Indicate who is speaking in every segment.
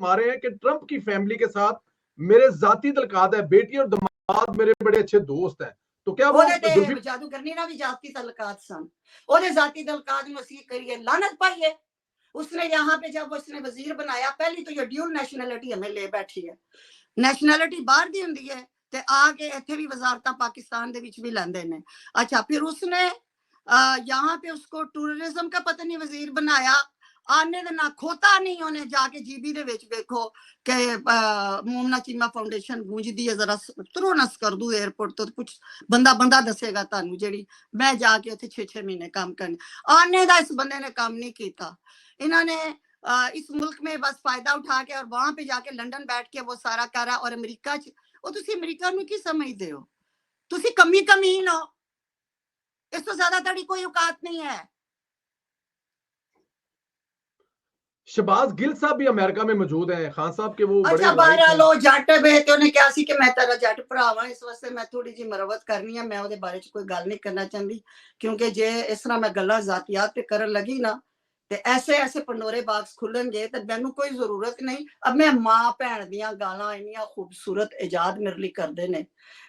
Speaker 1: रहे हैं कि ट्रंप की फैमिली के साथ मेरे जाती तल्कात है, बेटी और दामाद मेरे बड़े अच्छे दोस्त हैं, तो क्या वो
Speaker 2: जादूगरनी ना भी जाती तल्कात सन ओदे जाती तल्कात में ਅਸੀਂ करिए लानत पाइए। उसने यहाँ पे जब उसने वजीर बनाया, पहली तो ये ड्यूल नेशनैलिटी हमें ले बैठी है, नेशनैलिटी बाहर दी हुंदी है ते आके इत्थे भी वजारतां पाकिस्तान दे विच भी लैंदे ने। अच्छा, फिर उसने यहाँ पे उसको टूरिज्म का पता नहीं वजीर बनाया, आने दे ना खोता नहीं उन्हें जाके जीबी दे विच देखो कि मोमना चीमा फाउंडेशन गूंजदी है, जरा तुरो नस कर दू एयरपोर्ट तो कुछ बंदा बंदा दसेगा तानू जेड़ी मैं जाके उत्थे 6-6 महीने काम करने, आने दा इस बंदे ने काम नहीं कीता। इन्होंने इस मुल्क में बस फायदा उठा के और वहां पे जाके लंदन बैठ के वो सारा करा, और अमेरिका वो तुसी अमेरिका में की समझते हो, तुसी कमी कमीन हो, इस तो ज्यादा तड़ी कोई औकात नहीं है।
Speaker 1: शहबाज गिल साहब भी अमेरिका में मौजूद हैं, खान साहब के वो
Speaker 2: अच्छा बारह लो जट वे ते उन्हें क्या सी कि मैं तेरा जट भरावा, इस वास्ते मैं थोड़ी जी मरवत करनी है, मैं ਉਹਦੇ बारे च कोई गल नहीं करना चाहती, क्योंकि जे इस तरह मैं गल्लां जातियात पे करन लगी ना ते ऐसे ऐसे पंडोरे बाक्स खुलणगे ते मैनू कोई जरूरत नहीं। अब मैं मां भैन दियां गालां इन्नियां खूबसूरत इजाद मेरे लिए करदे ने,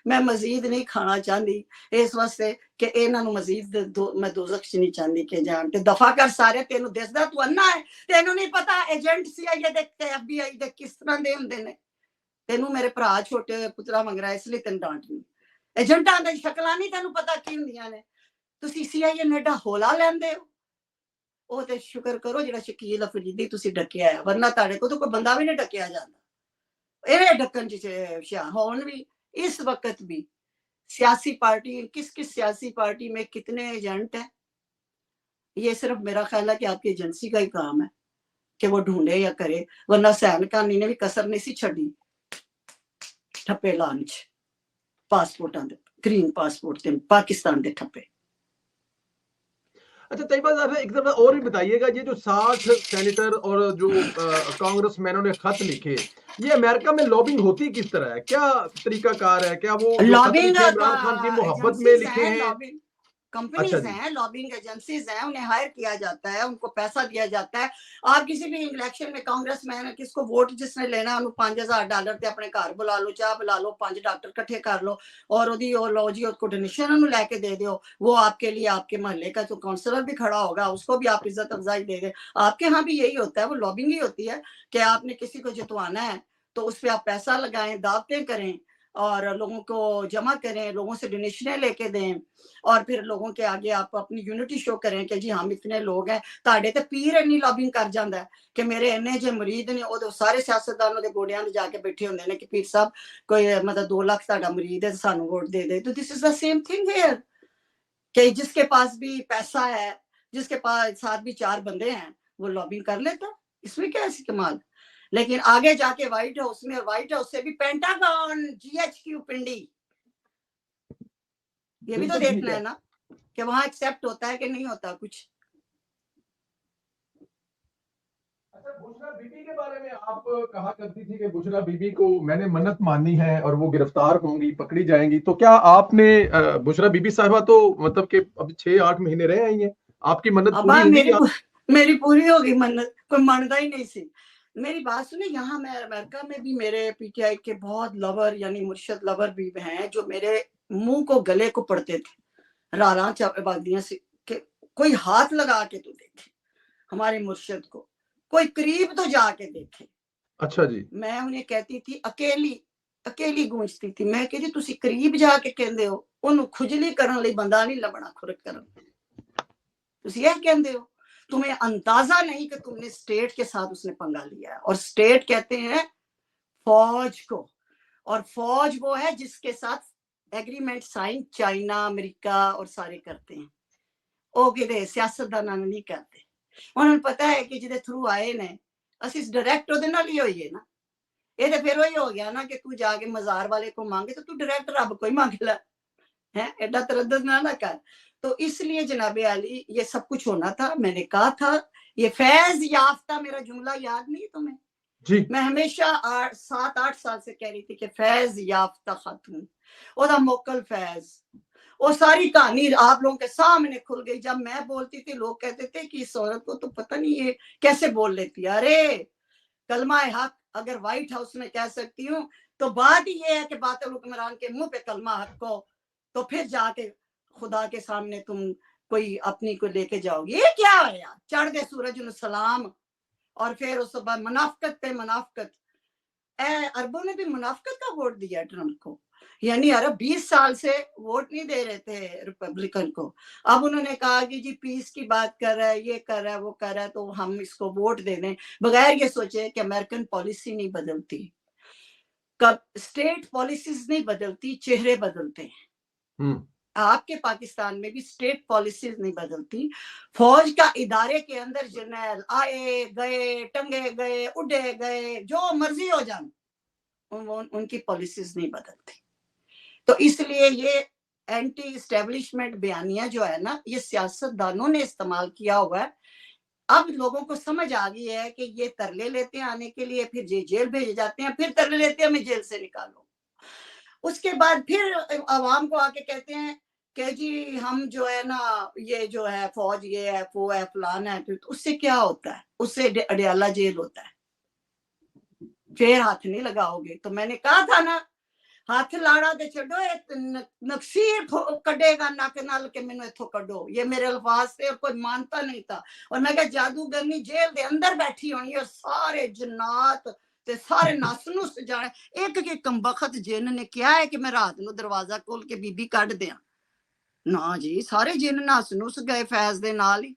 Speaker 2: मैं मजीद नहीं खाना चाहती, इस वास्ते कि इन्हां नू मजीद मैं दोज़ख च नहीं चाहती कि जान ते दफा कर सारे। तेनू दिसदा तू अन्ना है, तेनू नहीं पता एजेंट CIA दे ते FBI दे किस तरह दे हुंदे ने। तेनू मेरे भरा छोटे पुत्रा मंगरा इसलिए तेन डांटनी, एजेंटां दी शक्लां नहीं तेनू पता की हुंदियां ने, तुसी CIA ने एडा हौला लैंदे हो। ਉਹ ਤੇ ਸ਼ੁਕਰ ਕਰੋ ਜਿਹੜਾ ਸ਼ਕੀਲ ਅਫਰੀਦੀ ਤੁਸੀਂ ਡੱਕਿਆ ਹੈ, ਵਰਨਾ ਤੁਹਾਡੇ ਕੋਲ ਤਾਂ ਕੋਈ ਬੰਦਾ ਵੀ ਨਹੀਂ ਡੱਕਿਆ ਜਾਂਦਾ। ਇਹ ਢੱਕਣ ਚ ਹੁਣ ਵੀ इस वक्त भी सियासी पार्टी किस किस सियासी पार्टी में कितने एजेंट हैं, ये सिर्फ मेरा ख्याल है कि आपकी एजेंसी का ही काम है कि वो ढूंढे या करे, वरना सैन कानी ने भी कसर नहीं सी छड़ी ठप्पे लाने च, पासपोर्टां दे ग्रीन पासपोर्ट ते पाकिस्तान दे ठप्पे।
Speaker 1: अच्छा तैयबा साहब एक दफा और भी बताइएगा, ये जो 60 सेनेटर और जो कांग्रेसमैनों ने खत लिखे, ये अमेरिका में लॉबिंग होती किस तरह है, क्या तरीकाकार है, क्या वो
Speaker 2: लॉबिंग
Speaker 1: इमरान खान की मोहब्बत में लिखे हैं?
Speaker 2: कंपनीज हैं, लॉबिंग एजेंसीज हैं, उन्हें हायर किया जाता है, उनको पैसा दिया जाता है। आप किसी भी इलेक्शन में कांग्रेसमैन किसको वोट जिसने लेना उन्हें $5000 ते अपने घर बुला लो, चाह बुला लो, 5 डॉक्टर इकट्ठे कर लो और ओदी ओ लो जी उसको डोनेशन उन्हें लेके दे दो, वो आपके लिए आपके मोहल्ले का जो काउंसलर भी खड़ा होगा उसको भी आप इज्जत अफजाई दे दे। आपके यहाँ भी यही होता है, वो लॉबिंग ही होती है कि आपने किसी को जितवाना है तो उस पर आप पैसा लगाएं, दावतें करें और लोगों को जमा करें, लोगों से डोनेशनें लेके दें और फिर लोगों के आगे आप अपनी यूनिटी शो करें कि जी हम इतने लोग हैं। ताड़े ते पीर इन्नी लॉबिंग कर जाता है कि मेरे इन्ने जे मुरीद ने वो सारे सियासतदानों के गोडियां ते जाके बैठे होंगे ने कि पीर साहब कोई मतलब 2 लाख साडा मुरीद है, सानू वोट दे दे। तो this is the same thing here कि जिसके पास भी पैसा है, जिसके पास साथ भी 4 बंदे हैं, वो लॉबिंग कर लेता, इसमें क्या ऐसी कमाल। लेकिन आगे जाके व्हाइट हाउस में, व्हाइट हाउस से भी पेंटागन, GHQ पिंडी, ये भी तो देखना है ना कि वहां एक्सेप्ट होता है कि नहीं होता कुछ।
Speaker 1: अच्छा बुशरा बीबी के बारे में आप कहा करती थी कि बुशरा बीबी को मैंने मन्नत मानी है और वो गिरफ्तार होंगी, पकड़ी जाएंगी, तो क्या आपने बुशरा बीबी साहिबा तो मतलब कि अब 6-8 महीने रह आई हैं, आपकी मन्नत पूरी होगी?
Speaker 2: मेरी पूरी होगी मन्नत, कोई मानता ही नहीं सी। मेरी बात सुने, यहाँ मैं अमेरिका में भी मेरे PTI के बहुत लवर यानी मुर्शद लवर भी हैं जो मेरे मुंह को गले को पड़ते थे रारा चाबादियां से कि कोई हाथ लगा के तो देखे हमारे मुर्शद को, कोई करीब तो जाके देखे।
Speaker 1: अच्छा जी।
Speaker 2: मैं उन्हें कहती थी, अकेली गूंजती थी, मैं कहती तुसी करीब जाके कहंदे हो उन्हें खुजली करन लई बंदा नहीं लबना, खुरक करन तुसी यह कहंदे हो। तुम्हें अंदाजा नहीं कि तुमने स्टेट के साथ उसने पंगा लिया है, और स्टेट कहते हैं फौज को, और फौज वो है जिसके साथ एग्रीमेंट साइन चाइना, अमेरिका और सारे करते हैं। ओ कि सियासतदान नहीं करते, उन्हें पता है कि जिदे थ्रू आए ने असी डायरेक्ट ओदे नाल ही होइए ना। ये तो फिर वही हो गया ना कि तू जाके मजार वाले को मांगे तो तू डायरेक्ट रब को ही मांग ला है, एडा तरद्दुद ना कर। तो इसलिए जनाबे अली ये सब कुछ होना था। मैंने कहा था ये फैज याफ्ता, मेरा जुमला याद नहीं तुम्हें जी? मैं हमेशा 7-8 साल से कह रही थी कि फैज याफ्ता खातून, ओदा मोकल फैज, वो सारी कहानी आप लोगों के सामने खुल गई। जब मैं बोलती थी लोग कहते थे कि इस औरत को तो पता नहीं है कैसे बोल लेती है। अरे कलमा हक अगर व्हाइट हाउस में कह सकती हूँ, तो बात ही ये है कि बातिल हुक्मरान के मुंह पे कलमा हक हो, तो फिर जाके खुदा के सामने तुम कोई अपनी को लेके जाओगे। ये क्या है यार, चढ़ दे सूरज नु सलाम, और फिर उस बाद मुनाफकत पे मुनाफकत। अरबों ने भी मुनाफकत का वोट दिया ट्रम्प को, यानी अरब 20 साल से वोट नहीं दे रहे थे रिपब्लिकन को। अब उन्होंने कहा कि जी पीस की बात कर रहा है, ये कर रहा है, वो कर रहा है, तो हम इसको वोट दे दें, बगैर ये सोचे कि अमेरिकन पॉलिसी नहीं बदलती, कब स्टेट पॉलिसीज नहीं बदलती, चेहरे बदलते हैं। आपके पाकिस्तान में भी स्टेट पॉलिसीज नहीं बदलती। फौज का इदारे के अंदर जर्नल आए गए, टंगे गए, उड़े गए, जो मर्जी हो जाए, उनकी पॉलिसीज नहीं बदलती। तो इसलिए ये एंटी एस्टेब्लिशमेंट बयानिया जो है ना, ये सियासतदानों ने इस्तेमाल किया हुआ है। अब लोगों को समझ आ गई है कि ये तरले लेते हैं आने के लिए, फिर जेल भेजे जाते हैं, फिर तरले लेते हैं हमें जेल से निकालो। उसके बाद फिर आवाम को आके कहते हैं कि जी हम जो है ना, ये जो है फौज ये है, वो है, फलान है, तो उससे क्या होता है? उससे अडियाला जेल होता है, फिर हाथ नहीं लगाओगे। तो मैंने कहा था ना, हाथ लाड़ा दे छो, नक्सीर कडेगा नक नाल के मैनू इथों कड्डो, ये मेरे अल्फाज थे और कोई मानता नहीं था। और मैं कहा जादूगरनी जेल दे अंदर बैठी होनी है, सारे जन्नात ते सारे नस नुस जाने, एक के कमबख्त जिन ने क्या है कि मैं रात नू दरवाजा खोल के बीबी कढ़ दिया ना जी, सारे जिन नस नुस गए फैज दे नाल ही।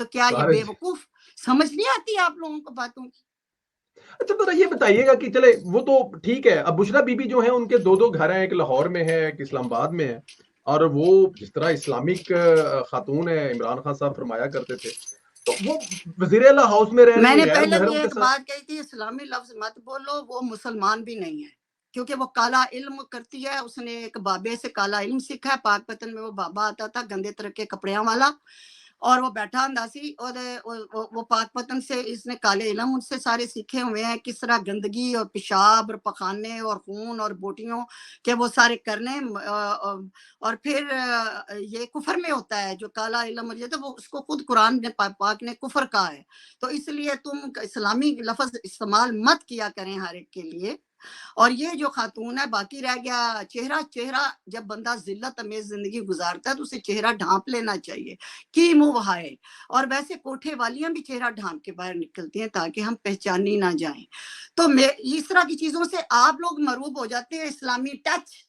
Speaker 2: तो क्या ये बेवकूफ, समझ नहीं आती आप लोगों को बातों की?
Speaker 1: अच्छा जरा ये बताइएगा कि चले वो तो ठीक है, अब बुशरा बीबी जो है उनके दो घर हैं, एक लाहौर में है, एक इस्लामाबाद में है, और वो जिस तरह इस्लामिक खातून है, इमरान खान साहब फरमाया करते थे, तो वो वजीर आला हाउस में रह रही है,
Speaker 2: मैंने
Speaker 1: गैर
Speaker 2: पहले
Speaker 1: मुहर्रम
Speaker 2: भी
Speaker 1: के
Speaker 2: एक
Speaker 1: साथ।
Speaker 2: बात कही थी, इस्लामी लफ्ज मत बोलो, वो मुसलमान भी नहीं है, क्योंकि वो काला इल्म करती है। उसने एक बाबे से काला इल्म सीखा है। पाकपतन में वो बाबा आता था गंदे तरह के कपड़ियां वाला, और वो बैठा हुंदा सी, और वो पाकपतन से इसने काले इल्म उनसे सारे सीखे हुए हैं, किस तरह गंदगी और पेशाब और पखाने और खून और बोटियों के वो सारे करने। और फिर ये कुफर में होता है, जो काला इल्म मुझे, तो वो उसको खुद कुरान ने पाक ने कुफर कहा है। तो इसलिए तुम इस्लामी लफ्ज इस्तेमाल मत किया करें हर एक के लिए। और ये जो खातून है, बाकी रह गया चेहरा। चेहरा जब बंदा जिल्लत अमेज जिंदगी गुजारता है तो उसे चेहरा ढांप लेना चाहिए कि मुंह बहाए। और वैसे कोठे वालियां भी चेहरा ढांप के बाहर निकलती हैं ताकि हम पहचानी ना जाएं। तो इस तरह की चीजों से आप लोग मरूब हो जाते हैं, इस्लामी टच।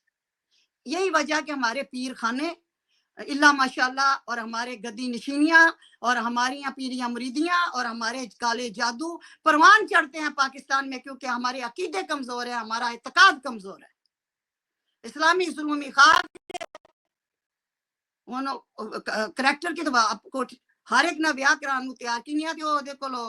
Speaker 2: यही वजह कि हमारे पीर खाने इल्ला माशाल्लाह, और हमारे गद्दी नशीनियां, और हमारी पीरियां मुरीदियां, और हमारे काले जादू परवान चढ़ते हैं पाकिस्तान में, क्योंकि हमारे अकीदे कमजोर है, हमारा इत्तेकाद कमजोर है। इस्लामी जुल्मी खाक करैक्टर की तो आपको हर एक ना ब्याह कराने तैयार की नहीं आती। ओदे कोलो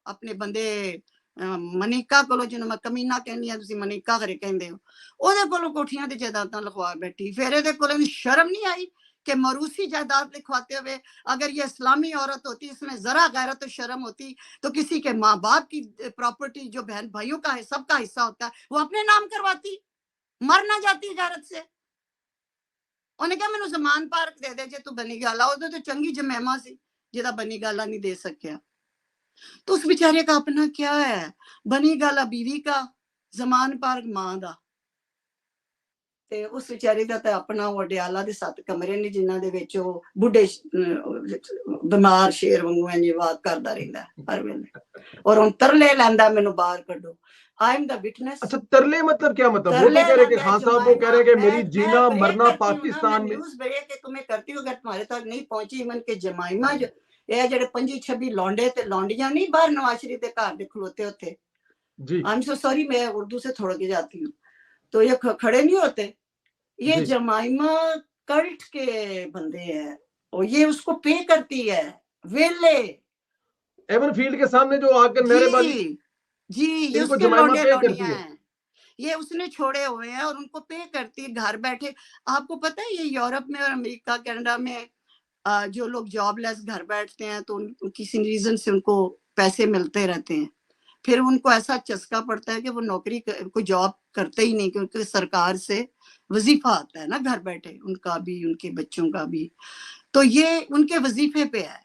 Speaker 2: अपने बंदे मनीका कोलो, जिन्होंने मैं कमीना कहनी है, तुसी मनीका करे कहंदे हो, ओदे कोलो कोठियां दी जायदादां लिखवा बैठी। फिर एदे कोलो शर्म नहीं आई कि मरूसी जायदाद लिखवाते हुए? अगर ये इस्लामी औरत होती, इसमें जरा गैरत और शर्म होती, तो किसी के माँ बाप की प्रॉपर्टी जो बहन भाइयों का है, सबका हिस्सा होता है, वो अपने नाम करवाती, मर ना जाती गैरत से। उन्हें कहा मैनू जमान पार्क दे दे जे तू बनी गाला। उदो तो चंगी जमैमा सी जिहदा बनी गाला नहीं दे सकिया। तो उस बेचारे का अपना क्या है? बनी गाला बीवी का, जमान पार्क मां दा। ते उस विचारे का तो अपना वो अडियाला दे 7 कमरे ने, जिन्हां दे विच वो बुढ़े बीमार शेर वांगू इंज वाक करदा रहिंदा हर वेले, और हुण तरले लैंदा मैनू बाहर कड्डो। I am the witness.
Speaker 1: अच्छा तरले मतलब क्या मतलब? वो तो कह रहे कि खान साहब वो कह रहे कि मेरी जीना मरना पाकिस्तान में।
Speaker 2: न्यूज़ ब्रेक तुम्हें करती हूँ, अगर तुम्हारे तक नहीं पहुंची, इवन के जमाइमा जो ये जेडे 25-26 लौंडे ते लौंडियां नहीं बाहर नवाज शरीफ दे घर दे खलोते होते।
Speaker 1: जी
Speaker 2: आई एम सो सॉरी, मैं उर्दू से थोड़ा के जाती हूँ, तो ये खड़े नहीं होते। ये जमाइमा कल्ट के बंदे हैं, और ये उसको पे करती है वेले
Speaker 1: एवन फील्ड के सामने जो आकर नारेबाजी
Speaker 2: जी, ये
Speaker 1: इनको
Speaker 2: उसके
Speaker 1: जमाइमा
Speaker 2: लौंडे
Speaker 1: पे करती
Speaker 2: लौंडियां
Speaker 1: है।
Speaker 2: हैं, ये उसने छोड़े हुए हैं और उनको पे करती है घर बैठे। आपको पता है ये यूरोप में और अमेरिका कनाडा में जो लोग जॉबलेस घर बैठते हैं, तो किसी रीजन से उनको पैसे मिलते रहते हैं, फिर उनको ऐसा चस्का पड़ता है कि वो नौकरी कोई जॉब करते ही नहीं, क्योंकि सरकार से वजीफा आता है ना घर बैठे, उनका भी उनके बच्चों का भी। तो ये उनके वजीफे पे है,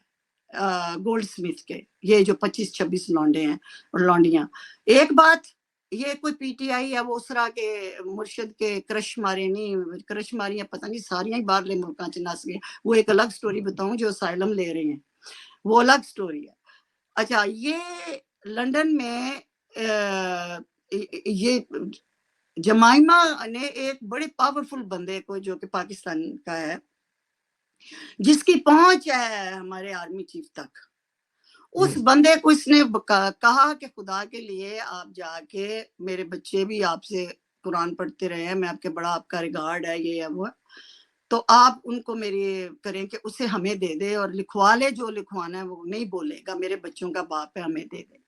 Speaker 2: गोल्ड स्मिथ के, ये जो 25-26 लौंडे हैं और लौंडियां। एक बात, ये कोई पीटीआई या वो उसरा के मुर्शिद के क्रश मारे नहीं, क्रश मारियां पता नहीं सारियां ही बाहरले मुल्कां च नस गए, वो एक अलग स्टोरी बताऊं, जो असाइलम ले रहे हैं वो अलग स्टोरी है। अच्छा, ये लंदन में ये जमाइमा ने एक बड़े पावरफुल बंदे को, जो कि पाकिस्तान का है, जिसकी पहुंच है हमारे आर्मी चीफ तक, उस बंदे को इसने कहा कि खुदा के लिए आप जाके, मेरे बच्चे भी आपसे कुरान पढ़ते रहे हैं, मैं आपके बड़ा आपका रिगार्ड है, ये है वो, तो आप उनको मेरी करें कि उसे हमें दे दे और लिखवा ले, जो लिखवाना है वो नहीं बोलेगा, मेरे बच्चों का बाप है, हमें दे दे।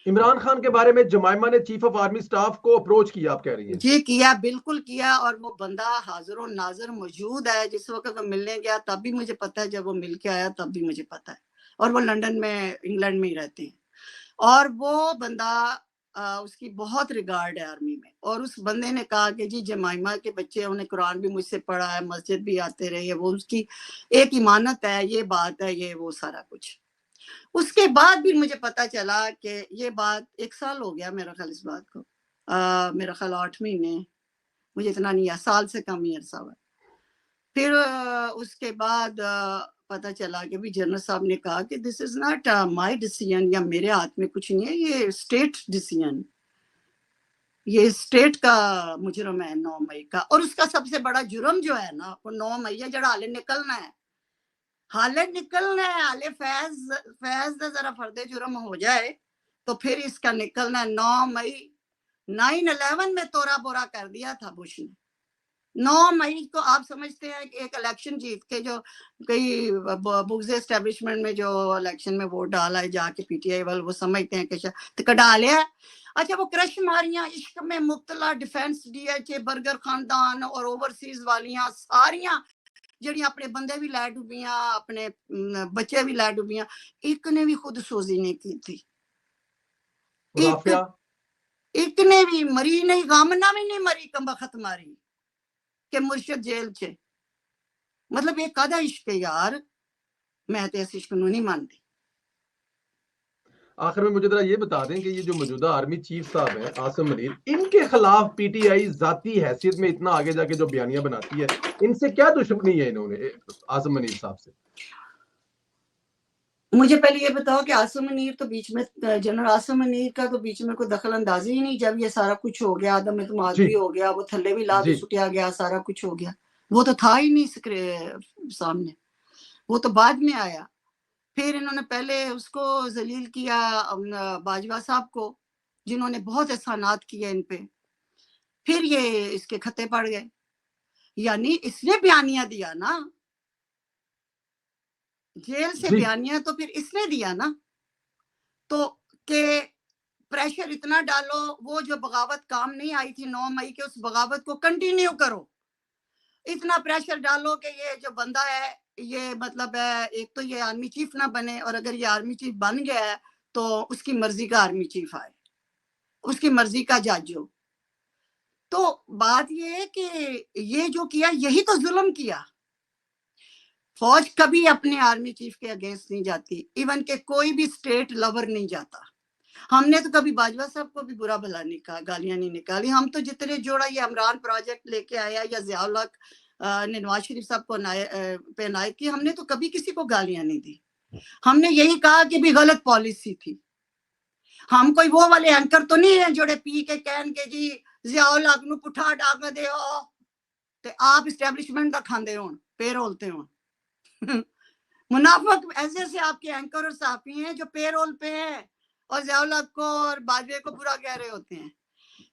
Speaker 1: इमरान खान के बारे में जमाइमा ने चीफ ऑफ आर्मी स्टाफ को अप्रोच किया, आप कह रही हैं?
Speaker 2: जी किया, बिल्कुल किया, और वो बंदा हाजिर और नाजर मौजूद है। जिस वक्त वो मिलने गया तब भी मुझे पता है, जब वो मिल के आया तब भी मुझे पता है, और वो लंदन में, इंग्लैंड में ही रहते हैं, और वो बंदा उसकी बहुत रिगार्ड है आर्मी में। और उस बंदे ने कहा कि जी जमाइमा के बच्चे, उन्हें कुरान भी मुझसे पढ़ा है, मस्जिद भी आते रहे, वो उसकी एक इमानत है, ये बात है, ये वो सारा कुछ। उसके बाद भी मुझे पता चला कि ये बात 1 साल हो गया मेरा ख्याल इस बात को, मेरा ख्याल 8 महीने, मुझे इतना नहीं है, साल से कम ही अरसा हुआ। फिर उसके बाद पता चला कि भी जनरल साहब ने कहा कि this is not my decision, या मेरे हाथ में कुछ नहीं है, ये स्टेट डिसीजन, ये स्टेट का मुजरम है 9 मई का। और उसका सबसे बड़ा जुर्म जो है ना, वो 9 मई है, जरा हाले निकलना है, हाले निकलना है, हाले फैज का जरा फर्दे जुर्म हो जाए तो फिर इसका निकलना है। 9 मई 9/11 में तोड़ा बोरा कर दिया था बुश ने। 9 मई को आप समझते हैं कि एक इलेक्शन जीत के, जो कई बुग्जे एस्टेब्लिशमेंट में जो इलेक्शन में वोट डाला है जाके पीटीआई वाले, वो समझते हैं कि कटा लिया। अच्छा, वो क्रश मारियां, इश्क में मुब्तला, डिफेंस डीएचए, बर्गर खानदान और ओवरसीज वालियां सारियां, जड़ी अपने बंदे भी लै डुबियां, अपने बच्चे भी लै डुबियां, एक ने भी खुद सोजी नहीं की थी, एक ने भी मरी नहीं, गामना भी नहीं मरी, कमबख्त मारी के मुर्शिद जेल च। मतलब ये कादा इश्क है यार, मैं तो इस इश्क नहीं मानती।
Speaker 1: आखिर में मुझे जरा ये बता दें कि ये जो मौजूदा आर्मी चीफ साहब हैं आसिम मुनीर, इनके खिलाफ पीटीआई जाती हैसियत में इतना आगे जाके जो बयानियां बनाती है, इनसे क्या दुश्मनी है इन्होंने आसिम मुनीर साहब से?
Speaker 2: मुझे पहले ये बताओ कि आसिम मुनीर तो बीच में, जनरल आसिम मुनीर का तो बीच में कोई दखल अंदाजी ही नहीं, जब ये सारा कुछ हो गया, आदम इत्माद भी हो गया, वो थल्ले भी ला सुटिया गया, सारा कुछ हो गया, वो तो था ही नहीं सामने, वो तो बाद में आया। फिर इन्होंने पहले उसको जलील किया, बाजवा साहब को, जिन्होंने बहुत एहसानात किए इन पे, फिर ये इसके खत्ते पड़ गए। यानी इसने बयानिया दिया ना, जेल से बयानिया तो फिर इसने दिया ना, तो के प्रेशर इतना डालो, वो जो बगावत काम नहीं आई थी 9 मई के, उस बगावत को कंटिन्यू करो, इतना प्रेशर डालो कि ये जो बंदा है, ये मतलब है, एक तो ये आर्मी चीफ ना बने, और अगर ये आर्मी चीफ बन गया है तो उसकी मर्जी का आर्मी चीफ आए, उसकी मर्जी का जज हो। तो बात ये है कि ये जो किया, यही तो जुल्म किया। फौज कभी अपने आर्मी चीफ के अगेंस्ट नहीं जाती, इवन के कोई भी स्टेट लवर नहीं जाता। हमने तो कभी बाजवा साहब को भी बुरा भला नहीं कहा, गालियां नहीं निकाली। हम तो जितने जोड़ा ये इमरान प्रोजेक्ट लेके आया, या ज़ियाउल हक ने नवाज शरीफ साहब को पे नायक की, हमने तो कभी किसी को गालियां नहीं दी। हमने यही कहा कि भी गलत पॉलिसी थी। हम कोई वो वाले एंकर तो नहीं है जोड़े पी के कहन के जी ज़ियाउल हक नूं पुठा डाक दे ते आप इस्टेब्लिशमेंट का खांदे होण, पेरोल ते होण। मुनाफिक ऐसे ऐसे आपके एंकर और साफी हैं जो पेरोल पे हैं और ज़ियाउल हक को और बाजवे को बुरा कह रहे होते हैं।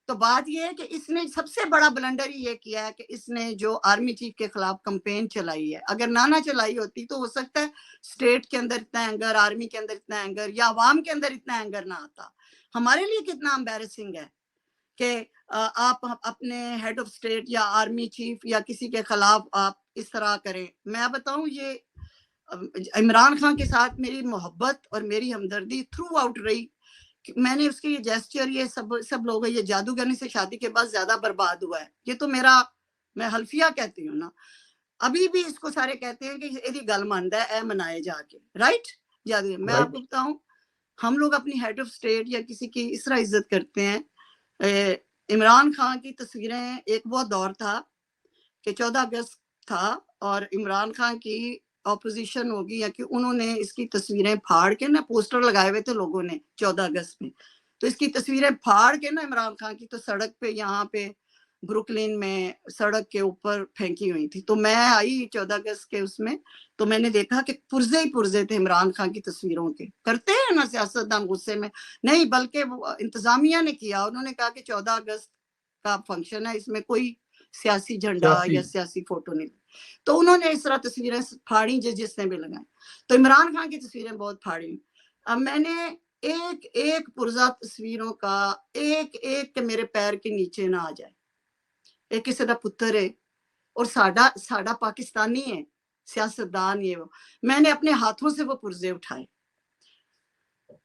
Speaker 2: तो बात यह है कि इसने सबसे बड़ा ब्लंडर ही ये किया है कि इसने जो आर्मी चीफ के खिलाफ कैंपेन चलाई है, अगर ना चलाई होती तो हो सकता है स्टेट के अंदर इतना एंगर, आर्मी के अंदर इतना एंगर, या अवाम के अंदर इतना एंगर ना आता। हमारे लिए कितना एम्बैरेसिंग है कि आप अपने हेड ऑफ स्टेट या आर्मी चीफ या किसी के खिलाफ आप इस तरह करें। मैं बताऊं, ये इमरान खान के साथ मेरी मोहब्बत और मेरी हमदर्दी थ्रू आउट रही। मैंने उसके ये जेस्चर, ये सब लोग, ये जादूगरनी से शादी के बाद ज्यादा बर्बाद हुआ है, ये तो मेरा, मैं हल्फिया कहती हूँ ना, अभी भी इसको सारे कहते हैं कि यदि गल मानदा है मनाए जाके, राइट, یاد ہے میں
Speaker 1: Right.
Speaker 2: آپ کو بتاؤں ہم لوگ اپنی ہیڈ آف اسٹیٹ یا کسی کی اس طرح عزت کرتے ہیں. عمران خان کی تصویریں ایک وہ دور تھا کہ 14 اگست تھا اور عمران خان کی اپوزیشن ہوگی یا کہ انہوں نے اس کی تصویریں پھاڑ کے نا پوسٹر لگائے ہوئے تھے لوگوں نے 14 اگست میں, تو اس کی تصویریں پھاڑ کے نا عمران خان کی تو سڑک پہ یہاں پہ بروکلین میں سڑک کے اوپر پھینکی ہوئی تھی. تو میں آئی 14 اگست کے اس میں, تو میں نے دیکھا کہ پرزے ہی پرزے تھے عمران خان کی تصویروں کے. کرتے ہیں نا سیاستدان غصے میں, نہیں بلکہ انتظامیہ نے کیا, انہوں نے کہا کہ 14 اگست کا فنکشن ہے, اس میں کوئی سیاسی جھنڈا یا سیاسی فوٹو نہیں, تو انہوں نے اس طرح تصویریں پھاڑی جس نے بھی لگائیں. تو عمران خان کی تصویریں بہت پھاڑی. اب میں نے ایک ایک پرزہ تصویروں کا ایک ایک کے میرے پیر کے نیچے نہ آ جائے. ایک کسی دا پتر ہے اور ساڈا پاکستانی ہے سیاستدان, یہ وہ میں نے اپنے ہاتھوں سے وہ پرزے اٹھائے.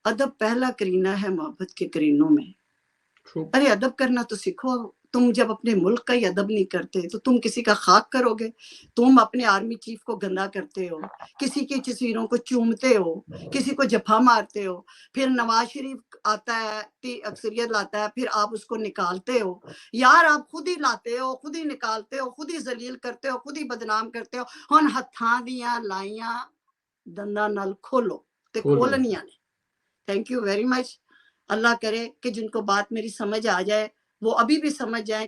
Speaker 2: ادب پہلا کرینہ ہے محبت کے کرینوں میں. ارے ادب کرنا تو سیکھو. تم جب اپنے ملک کا ہی ادب نہیں کرتے تو تم کسی کا خاک کرو گے. تم اپنے آرمی چیف کو گندا کرتے ہو, کسی کی تصویروں کو چومتے ہو, کسی کو جفا مارتے ہو, پھر نواز شریف آتا ہے اکثریت لاتا ہے, پھر آپ اس کو نکالتے ہو. یار آپ خود ہی لاتے ہو, خود ہی نکالتے ہو, خود ہی ذلیل کرتے ہو, خود ہی بدنام کرتے ہو. ہن ہتھاں دیاں لائیاں دنداں نال کھولو تے کھولنیاں نے. Thank you very much. اللہ کرے کہ جن کو بات میری سمجھ آ جائے وہ ابھی بھی سمجھ جائیں